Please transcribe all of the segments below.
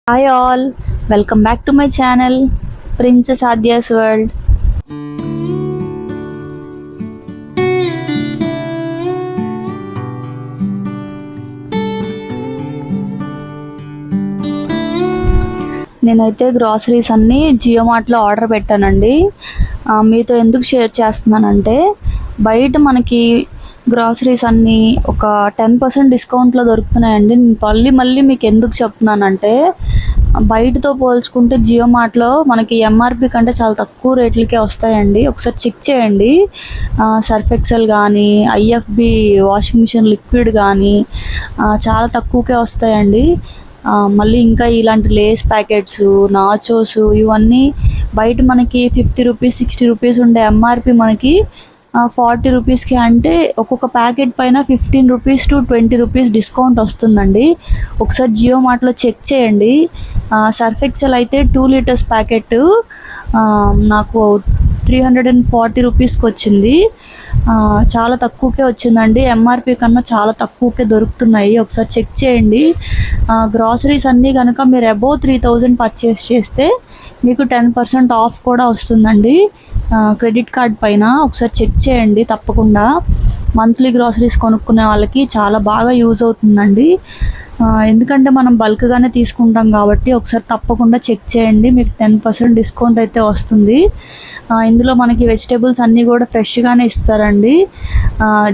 Hi all, welcome back to my channel Princess Adya's World. నేనైతే groceries అన్నీ Jio మార్ట్లో order పెట్టానండి. మీతో ఎందుకు షేర్ చేస్తున్నానంటే బయట మనకి గ్రాసరీస్ అన్నీ ఒక 10% డిస్కౌంట్లో దొరుకుతున్నాయండి. నేను మళ్ళీ మీకు ఎందుకు చెప్తున్నానంటే బయటతో పోల్చుకుంటే జియో మార్ట్లో మనకి ఎంఆర్పి కంటే చాలా తక్కువ రేట్లకే వస్తాయండి. ఒకసారి చెక్ చేయండి. సర్ఫ్ ఎక్సెల్ కానీ ఐఎఫ్బి వాషింగ్ మిషన్ లిక్విడ్ కానీ చాలా తక్కువకే వస్తాయండి. మళ్ళీ ఇంకా ఇలాంటి లేస్ ప్యాకెట్స్, నాచోస్ ఇవన్నీ బయట మనకి 50 రూపీస్ 60 రూపీస్ ఉండే ఎంఆర్పి మనకి 40 రూపీస్కి, అంటే ఒక్కొక్క ప్యాకెట్ పైన 15 రూపీస్ టు 20 రూపీస్ డిస్కౌంట్ వస్తుందండి. ఒకసారి జియో మార్ట్లో చెక్ చేయండి. సర్ఫ్ ఎక్సెల్ అయితే 2 లీటర్స్ ప్యాకెట్ నాకు 340 రూపీస్కి వచ్చింది. చాలా తక్కువకే వచ్చిందండి. ఎంఆర్పి కన్నా చాలా తక్కువకే దొరుకుతున్నాయి. ఒకసారి చెక్ చేయండి. గ్రాసరీస్ అన్నీ కనుక మీరు అబోవ్ 3000 పర్చేస్ చేస్తే మీకు 10% ఆఫ్ కూడా వస్తుందండి క్రెడిట్ కార్డ్ పైన. ఒకసారి చెక్ చేయండి తప్పకుండా. మంత్లీ గ్రాసరీస్ కొనుక్కునే వాళ్ళకి చాలా బాగా యూజ్ అవుతుందండి. ఎందుకంటే మనం బల్క్గానే తీసుకుంటాం కాబట్టి ఒకసారి తప్పకుండా చెక్ చేయండి. మీకు 10% డిస్కౌంట్ అయితే వస్తుంది. ఇందులో మనకి వెజిటేబుల్స్ అన్నీ కూడా ఫ్రెష్గానే ఇస్తారండి.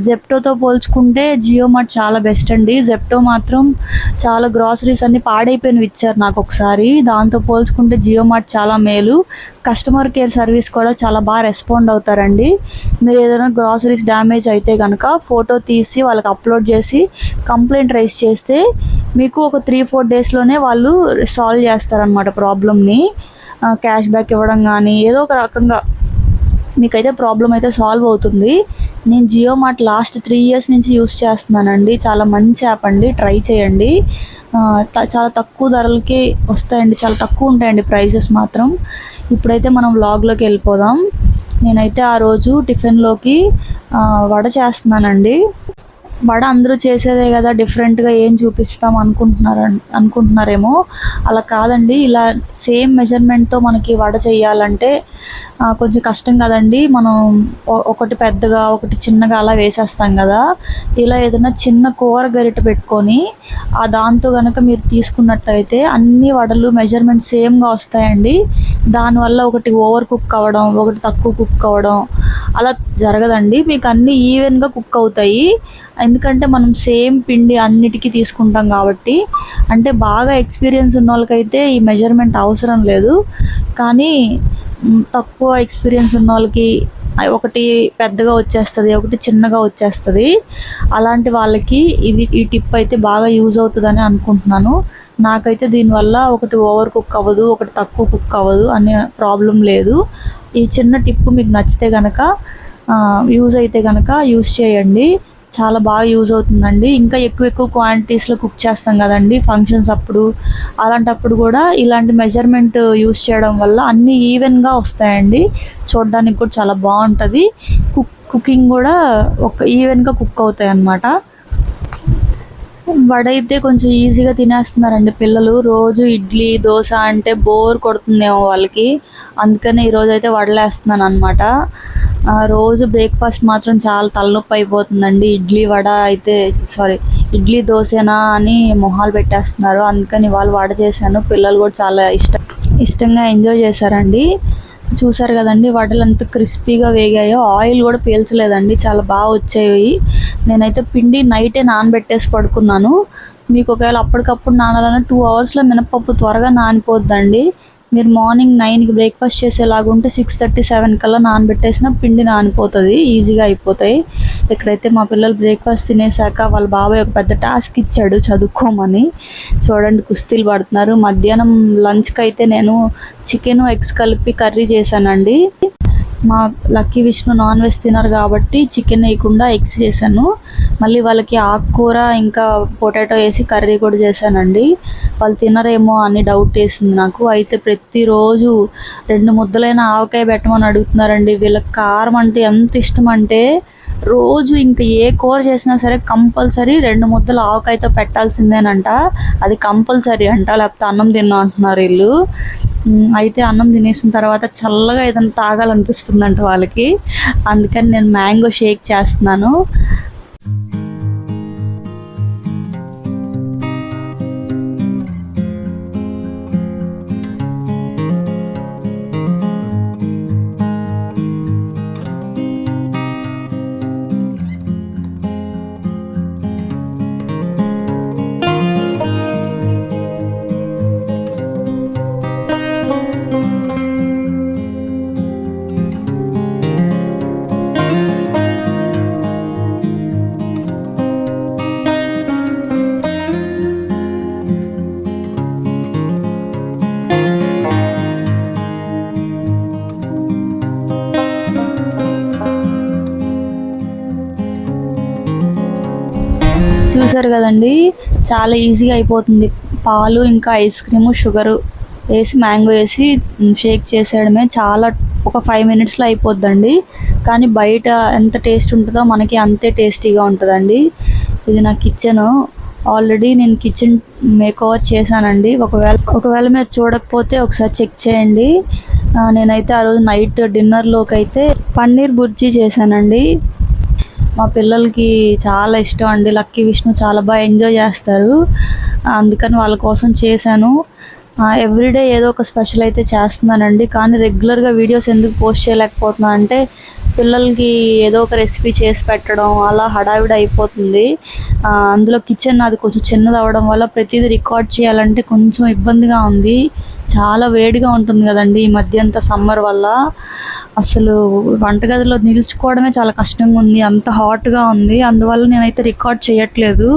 జెప్టోతో పోల్చుకుంటే జియో మార్ట్ చాలా బెస్ట్ అండి. జెప్టో మాత్రం చాలా గ్రాసరీస్ అన్నీ పాడైపోయినవి ఇచ్చారు నాకు ఒకసారి. దాంతో పోల్చుకుంటే జియో మార్ట్ చాలా మేలు. కస్టమర్ కేర్ సర్వీస్ కూడా చాలా బాగా రెస్పాండ్ అవుతారండి. మీరు ఏదైనా గ్రాసరీస్ డ్యామేజ్ అయితే కనుక ఫోటో తీసి వాళ్ళకి అప్లోడ్ చేసి కంప్లైంట్ రైజ్ చేస్తే మీకు ఒక 3-4 డేస్లోనే వాళ్ళు సాల్వ్ చేస్తారనమాట ప్రాబ్లమ్ని. క్యాష్ బ్యాక్ ఇవ్వడం కానీ ఏదో ఒక రకంగా మీకైతే ప్రాబ్లం అయితే సాల్వ్ అవుతుంది. నేను జియో మార్ట్ లాస్ట్ 3 ఇయర్స్ నుంచి యూస్ చేస్తున్నానండి. చాలా మంచి యాప్ అండి, ట్రై చేయండి. చాలా తక్కువ ధరలకి వస్తాయండి, చాలా తక్కువ ఉంటాయండి ప్రైజెస్ మాత్రం. ఇప్పుడైతే మనం వ్లాగ్లోకి వెళ్ళిపోదాం. నేనైతే ఆ రోజు టిఫిన్లోకి వడ చేస్తున్నానండి. వడ అందరూ చేసేదే కదా, డిఫరెంట్గా ఏం చూపిస్తాం అనుకుంటున్నారేమో. అలా కాదండి. ఇలా సేమ్ మెజర్మెంట్తో మనకి వడ చేయాలంటే కొంచెం కష్టం కదండి. మనం ఒకటి పెద్దగా ఒకటి చిన్నగా అలా వేసేస్తాం కదా. ఇలా ఏదైనా చిన్న కూర గరిట పెట్టుకొని దాంతో కనుక మీరు తీసుకున్నట్టయితే అన్ని వడలు మెజర్మెంట్ సేమ్గా వస్తాయండి. దానివల్ల ఒకటి ఓవర్ కుక్ అవ్వడం, ఒకటి తక్కువ కుక్ అవ్వడం అలా జరగదండి. మీకు అన్నీ ఈవెన్గా కుక్ అవుతాయి. ఎందుకంటే మనం సేమ్ పిండి అన్నిటికీ తీసుకుంటాం కాబట్టి. అంటే బాగా ఎక్స్పీరియన్స్ ఉన్న వాళ్ళకైతే ఈ మెజర్మెంట్ అవసరం లేదు, కానీ తక్కువ ఎక్స్పీరియన్స్ ఉన్న వాళ్ళకి ఒకటి పెద్దగా వచ్చేస్తుంది, ఒకటి చిన్నగా వచ్చేస్తుంది. అలాంటి వాళ్ళకి ఈ టిప్ అయితే బాగా యూజ్ అవుతుందని అనుకుంటున్నాను. నాకైతే దీనివల్ల ఒకటి ఓవర్ కుక్ అవ్వదు, ఒకటి తక్కువ కుక్ అవ్వదు అనే ప్రాబ్లం లేదు. ఈ చిన్న టిప్ మీకు నచ్చితే కనుక యూజ్ అయితే కనుక యూజ్ చేయండి. చాలా బాగా యూజ్ అవుతుందండి. ఇంకా ఎక్కువ క్వాంటిటీస్లో కుక్ చేస్తాం కదండి ఫంక్షన్స్ అప్పుడు. అలాంటప్పుడు కూడా ఇలాంటి మెజర్మెంట్ యూజ్ చేయడం వల్ల అన్నీ ఈవెన్గా వస్తాయండి. చూడడానికి కూడా చాలా బాగుంటుంది. కుకింగ్ కూడా ఒక ఈవెన్గా కుక్ అవుతాయి అన్నమాట. వడ అయితే కొంచెం ఈజీగా తినేస్తున్నారండి పిల్లలు. రోజు ఇడ్లీ దోశ అంటే బోర్ కొడుతుందేమో వాళ్ళకి. అందుకనే ఈరోజు అయితే వడలేస్తున్నాను అనమాట. రోజు బ్రేక్ఫాస్ట్ మాత్రం చాలా తలనొప్పి అయిపోతుందండి. ఇడ్లీ దోశనా అని మొహాలు పెట్టేస్తున్నారు. అందుకని ఇవాళ వడ చేశాను. పిల్లలు కూడా చాలా ఇష్టంగా ఎంజాయ్ చేశారండి. చూసారు కదండి వడలు ఎంత క్రిస్పీగా వేగాయో. ఆయిల్ కూడా పీల్చలేదండి, చాలా బాగా వచ్చాయి. నేనైతే పిండి నైటే నానబెట్టేసి పడుకున్నాను. మీకు ఒకవేళ అప్పటికప్పుడు నానాలన్నా 2 అవర్స్లో మినపప్పు త్వరగా నానిపోద్దండి. మీరు మార్నింగ్ 9కి బ్రేక్ఫాస్ట్ చేసేలాగుంటే 6:30, 7 కల్లా నానబెట్టేసిన పిండి నానిపోతుంది, ఈజీగా అయిపోతాయి. ఇక్కడైతే మా పిల్లలు బ్రేక్ఫాస్ట్ తినేసాక వాళ్ళ బాబాయ్ ఒక పెద్ద టాస్క్ ఇచ్చాడు చదువుకోమని. చూడండి కుస్తీలు పడుతున్నారు. మధ్యాహ్నం లంచ్కి అయితే నేను చికెన్ ఎగ్స్ కలిపి కర్రీ చేశానండి. మా లక్కీ విష్ణు నాన్ వెజ్ తినరు కాబట్టి చికెన్ వేయకుండా ఎగ్స్ చేశాను. మళ్ళీ వాళ్ళకి ఆకుకూర ఇంకా పొటాటో వేసి కర్రీ కూడా చేశానండి. వాళ్ళు తినరేమో అని డౌట్ వేసింది నాకు. అయితే ప్రతిరోజు 2 ముద్దలైన ఆవకాయ పెట్టమని అడుగుతున్నారండి. వీళ్ళకి కారం అంటే ఎంత ఇష్టం అంటే రోజు ఇంకా ఏ కూర చేసినా సరే కంపల్సరీ 2 ముద్దలు ఆవకాయతో పెట్టాల్సిందేనంట. అది కంపల్సరీ అంట, లేకపోతే అన్నం తిన్నా అంటున్నారు వీళ్ళు. అయితే అన్నం తినేసిన తర్వాత చల్లగా ఏదైనా తాగాలనిపిస్తుందంట వాళ్ళకి. అందుకని నేను మ్యాంగో షేక్ చేస్తున్నాను. చూసారు కదండి, చాలా ఈజీగా అయిపోతుంది. పాలు ఇంకా ఐస్ క్రీము షుగరు వేసి మ్యాంగో వేసి షేక్ చేసేయడమే. చాలా ఒక 5 మినిట్స్లో అయిపోద్దండి. కానీ బయట ఎంత టేస్ట్ ఉంటుందో మనకి అంతే టేస్టీగా ఉంటుందండి. ఇది నా కిచెను. ఆల్రెడీ నేను కిచెన్ మేక్ ఓవర్ చేశానండి. ఒకవేళ మీరు చూడకపోతే ఒకసారి చెక్ చేయండి. నేనైతే ఆ రోజు నైట్ డిన్నర్లోకి అయితే పన్నీర్ బుర్జీ చేశానండి. మా పిల్లలకి చాలా ఇష్టం అండి. లక్కీ విష్ణు చాలా బాగా ఎంజాయ్ చేస్తారు. అందుకని వాళ్ళ కోసం చేశాను. ఎవ్రీడే ఏదో ఒక స్పెషల్ అయితే చేస్తున్నానండి. కానీ రెగ్యులర్గా వీడియోస్ ఎందుకు పోస్ట్ చేయలేకపోతున్నా అంటే పిల్లలకి ఏదో ఒక రెసిపీ చేసి పెట్టడం అలా హడావిడి అయిపోతుంది. అందులో కిచెన్ అది కొంచెం చిన్నది అవ్వడం వల్ల ప్రతిదీ రికార్డ్ చేయాలంటే కొంచెం ఇబ్బందిగా ఉంది. చాలా వేడిగా ఉంటుంది కదండి ఈ మధ్య అంతా సమ్మర్ వల్ల. అసలు వంటగదిలో నిల్చుకోవడమే చాలా కష్టంగా ఉంది, అంత హాట్గా ఉంది. అందువల్ల నేనైతే రికార్డ్ చేయట్లేదు.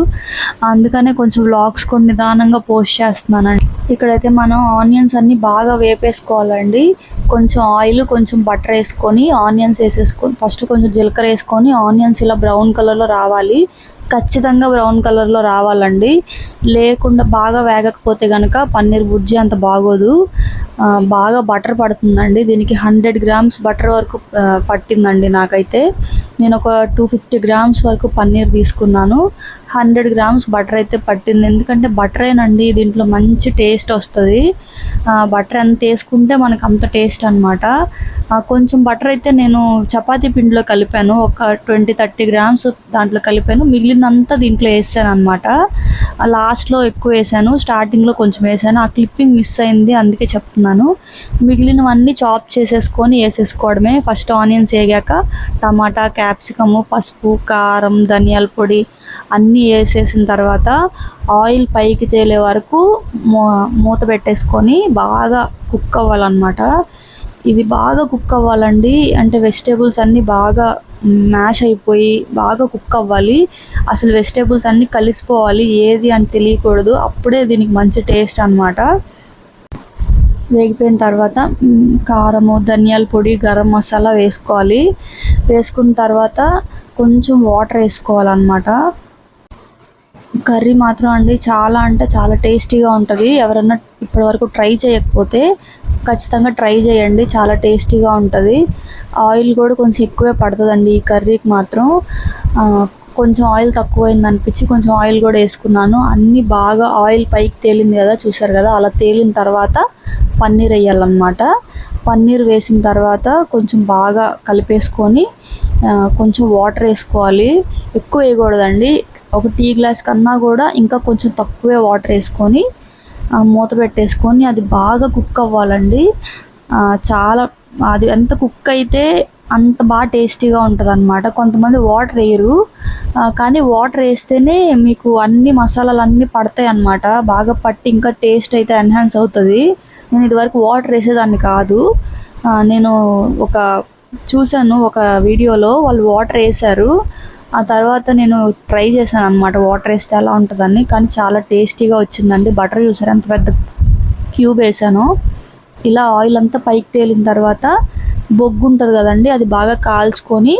అందుకనే కొంచెం వ్లాగ్స్ కొన్ని నిదానంగా పోస్ట్ చేస్తున్నానండి. ఇక్కడైతే మనం ఆనియన్స్ అన్నీ బాగా వేపేసుకోవాలండి. కొంచెం ఆయిల్ కొంచెం బటర్ వేసుకొని ఆనియన్స్ వేసేసుకొని ఫస్ట్ కొంచెం జీలకర్ర వేసుకొని ఆనియన్స్ ఇలా బ్రౌన్ కలర్లో రావాలి. ఖచ్చితంగా బ్రౌన్ కలర్లో రావాలండి. లేకుండా బాగా వేగకపోతే కనుక పన్నీర్ బుర్జీ అంత బాగోదు. బాగా బటర్ పడుతుందండి. దీనికి 100 గ్రామ్స్ బటర్ వరకు పట్టిందండి నాకైతే. నేను ఒక 250 గ్రామ్స్ వరకు పన్నీర్ తీసుకున్నాను. 100 గ్రామ్స్ బటర్ అయితే పట్టింది. ఎందుకంటే బటరేనండి దీంట్లో మంచి టేస్ట్ వస్తుంది. బటర్ ఎంత వేసుకుంటే మనకు అంత టేస్ట్ అనమాట. కొంచెం బటర్ అయితే నేను చపాతీ పిండిలో కలిపాను. ఒక 20-30 గ్రామ్స్ దాంట్లో కలిపాను. మిగిలినంతా దీంట్లో వేసాను అనమాట. లాస్ట్లో ఎక్కువ వేసాను, స్టార్టింగ్లో కొంచెం వేసాను. ఆ క్లిప్పింగ్ మిస్ అయింది, అందుకే చెప్తున్నాను. మిగిలినవన్నీ చాప్ చేసేసుకొని వేసేసుకోవడమే. ఫస్ట్ ఆనియన్స్ వేగాక టమాటా, క్యాప్సికము, పసుపు, కారం, ధనియాల పొడి అన్నీ వేసేసిన తర్వాత ఆయిల్ పైకి తేలే వరకు మూత పెట్టేసుకొని బాగా కుక్ అవ్వాలన్నమాట. ఇది బాగా కుక్ అవ్వాలండి. అంటే వెజిటేబుల్స్ అన్నీ బాగా మ్యాష్ అయిపోయి బాగా కుక్ అవ్వాలి. అసలు వెజిటేబుల్స్ అన్నీ కలిసిపోవాలి, ఏది అని తెలియకూడదు. అప్పుడే దీనికి మంచి టేస్ట్ అనమాట. వేగిపోయిన తర్వాత కారము, ధనియాల పొడి, గరం మసాలా వేసుకోవాలి. వేసుకున్న తర్వాత కొంచెం వాటర్ వేసుకోవాలన్నమాట. కర్రీ మాత్రం అండి చాలా అంటే చాలా టేస్టీగా ఉంటుంది. ఎవరన్నా ఇప్పటివరకు ట్రై చేయకపోతే ఖచ్చితంగా ట్రై చేయండి, చాలా టేస్టీగా ఉంటుంది. ఆయిల్ కూడా కొంచెం ఎక్కువే పడుతుందండి ఈ కర్రీకి మాత్రం. కొంచెం ఆయిల్ తక్కువైంది అనిపించి కొంచెం ఆయిల్ కూడా వేసుకున్నాను. అన్నీ బాగా ఆయిల్ పైకి తేలింది కదా, చూసారు కదా, అలా తేలిన తర్వాత పన్నీర్ వేయాలన్నమాట. పన్నీర్ వేసిన తర్వాత కొంచెం బాగా కలిపేసుకొని కొంచెం వాటర్ వేసుకోవాలి. ఎక్కువ వేయకూడదండి. ఒక టీ గ్లాస్ కన్నా కూడా ఇంకా కొంచెం తక్కువే వాటర్ వేసుకొని మూత పెట్టేసుకొని అది బాగా కుక్ అవ్వాలండి. చాలా అది ఎంత కుక్ అయితే అంత బాగా టేస్టీగా ఉంటుంది అనమాట. కొంతమంది వాటర్ వేయరు, కానీ వాటర్ వేస్తేనే మీకు అన్ని మసాలాలు అన్నీ పడతాయి అన్నమాట. బాగా పట్టి ఇంకా టేస్ట్ అయితే ఎన్హాన్స్ అవుతుంది. నేను ఇదివరకు వాటర్ వేసేదాన్ని కాదు. నేను చూశాను ఒక వీడియోలో వాళ్ళు వాటర్ వేశారు. ఆ తర్వాత నేను ట్రై చేశాను అనమాట వాటర్ వేస్తే ఎలా ఉంటుందని. కానీ చాలా టేస్టీగా వచ్చిందండి. బటర్ చూసారు ఎంత పెద్ద క్యూబ్ వేసానో. ఇలా ఆయిల్ అంతా పైకి తేలిన తర్వాత బొగ్గు ఉంటుంది కదండి, అది బాగా కాల్చుకొని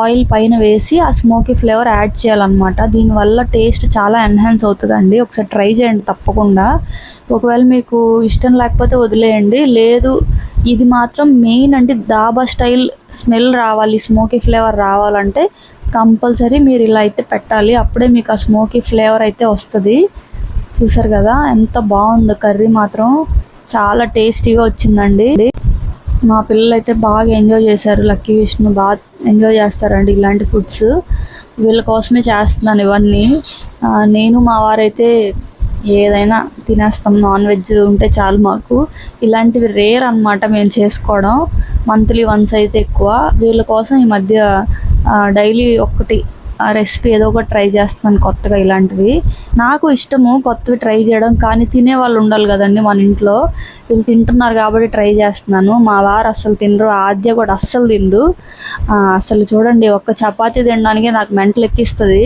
ఆయిల్ పైన వేసి ఆ స్మోకీ ఫ్లేవర్ యాడ్ చేయాలన్నమాట. దీనివల్ల టేస్ట్ చాలా ఎన్హాన్స్ అవుతుందండి. ఒకసారి ట్రై చేయండి తప్పకుండా. ఒకవేళ మీకు ఇష్టం లేకపోతే వదిలేయండి. లేదు, ఇది మాత్రం మెయిన్ అండి, దాబా స్టైల్ స్మెల్ రావాలి, స్మోకీ ఫ్లేవర్ రావాలంటే కంపల్సరీ మీరు ఇలా అయితే పెట్టాలి, అప్పుడే మీకు ఆ స్మోకీ ఫ్లేవర్ అయితే వస్తుంది. చూసారు కదా ఎంత బాగుందో కర్రీ, మాత్రం చాలా టేస్టీగా వచ్చిందండి. మా పిల్లలు అయితే బాగా ఎంజాయ్ చేశారు. లక్కీ విష్ణు బాగా ఎంజాయ్ చేస్తారండి ఇలాంటి ఫుడ్స్. వీళ్ళ కోసమే చేస్తున్నాను ఇవన్నీ. నేను మా వారైతే ఏదైనా తినేస్తాం, నాన్ వెజ్ ఉంటే చాలు మాకు. ఇలాంటివి రేర్ అనమాట మేము చేసుకోవడం, మంత్లీ వన్స్ అయితే ఎక్కువ. వీళ్ళ కోసం ఈ మధ్య డైలీ ఒక్కటి రెసిపీ ఏదో ఒకటి ట్రై చేస్తున్నాను కొత్తగా. ఇలాంటివి నాకు ఇష్టము కొత్తవి ట్రై చేయడం, కానీ తినే వాళ్ళు ఉండాలి కదండి మన ఇంట్లో. వీళ్ళు తింటున్నారు కాబట్టి ట్రై చేస్తున్నాను. మా వారు అస్సలు తినరు, ఆద్య కూడా అస్సలు తిందు. అసలు చూడండి, ఒక్క చపాతీ తినడానికి నాకు మెంటలు ఎక్కిస్తుంది.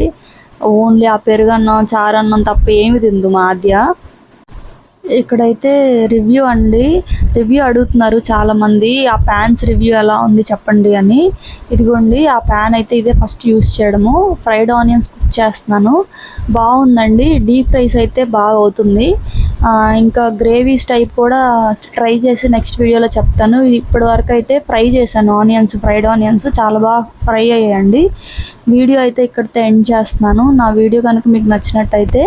ఓన్లీ ఆ పెరుగన్నం చారన్నం తప్ప ఏమి తిందు మా ఆద్య. ఇక్కడైతే రివ్యూ అండి, రివ్యూ అడుగుతున్నారు చాలామంది, ఆ ప్యాన్స్ రివ్యూ ఎలా ఉంది చెప్పండి అని. ఇదిగోండి ఆ ప్యాన్ అయితే ఇదే ఫస్ట్ యూస్ చేయడము. ఫ్రైడ్ ఆనియన్స్ కుక్ చేస్తున్నాను, బాగుందండి. డీప్ ఫ్రైస్ అయితే బాగా అవుతుంది. ఇంకా గ్రేవీస్ టైప్ కూడా ట్రై చేసి నెక్స్ట్ వీడియోలో చెప్తాను. ఇప్పటి వరకు అయితే ఫ్రై చేశాను ఆనియన్స్, ఫ్రైడ్ ఆనియన్స్ చాలా బాగా ఫ్రై అయ్యాయండి. వీడియో అయితే ఇక్కడితో ఎండ్ చేస్తున్నాను. నా వీడియో కనుక మీకు నచ్చినట్టయితే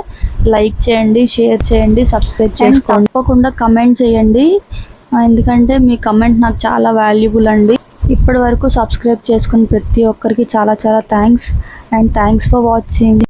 లైక్ చేయండి, షేర్ చేయండి, సబ్స్క్రైబ్ చేసుకోండి. తప్పకుండా కమెంట్ చేయండి, ఎందుకంటే మీ కమెంట్ నాకు చాలా వాల్యుబుల్ అండి. ఇప్పటి వరకు సబ్స్క్రైబ్ చేసుకుని ప్రతి ఒక్కరికి చాలా చాలా thanks, and thanks for watching.